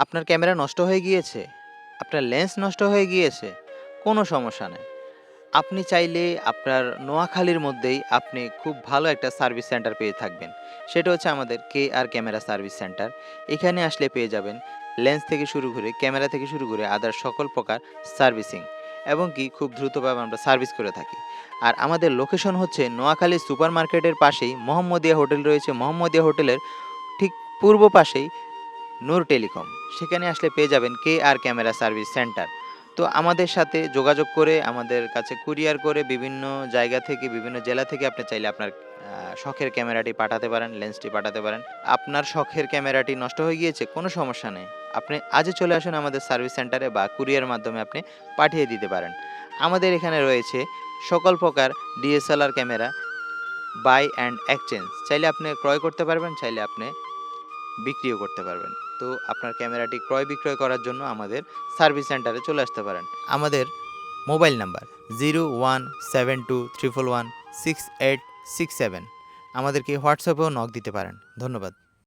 আপনার ক্যামেরা নষ্ট হয়ে গিয়েছে, আপনার লেন্স নষ্ট হয়ে গিয়েছে, কোনো সমস্যা নেই। আপনি চাইলে আপনার নোয়াখালীর মধ্যেই আপনি খুব ভালো একটা সার্ভিস সেন্টার পেয়ে থাকবেন। সেটা হচ্ছে আমাদের KR ক্যামেরা সার্ভিস সেন্টার। এখানে আসলে পেয়ে যাবেন লেন্স থেকে শুরু করে, ক্যামেরা থেকে শুরু করে আদার্স সকল প্রকার সার্ভিসিং এবং কি খুব দ্রুতভাবে আমরা সার্ভিস করে থাকি। আর আমাদের লোকেশন হচ্ছে নোয়াখালী সুপার মার্কেটের পাশেই মোহাম্মদিয়া হোটেল রয়েছে। মোহাম্মদিয়া হোটেলের ঠিক পূর্ব পাশেই নূর টেলিকম। সেখানে আসলে পেয়ে যাবেন KR ক্যামেরা সার্ভিস সেন্টার। তো আমাদের সাথে যোগাযোগ করে আমাদের কাছে কুরিয়ার করে বিভিন্ন জায়গা থেকে, বিভিন্ন জেলা থেকে আপনি চাইলে আপনার শখের ক্যামেরাটি পাঠাতে পারেন, লেন্সটি পাঠাতে পারেন। আপনার শখের ক্যামেরাটি নষ্ট হয়ে গিয়েছে, কোনো সমস্যা নেই। আপনি আজই চলে আসুন আমাদের সার্ভিস সেন্টারে বা কুরিয়ার মাধ্যমে আপনি পাঠিয়ে দিতে পারেন। আমাদের এখানে রয়েছে সকল প্রকার DSLR camera buy and exchange. চাইলে আপনি ক্রয় করতে পারবেন, চাইলে আপনি বিক্রিও করতে পারবেন। তো আপনার ক্যামেরাটি ক্রয় বিক্রয় করার জন্য আমাদের সার্ভিস সেন্টারে চলে আসতে পারেন। আমাদের মোবাইল নাম্বার 0172 111 6867। আমাদেরকে হোয়াটসঅ্যাপেও নক দিতে পারেন। ধন্যবাদ।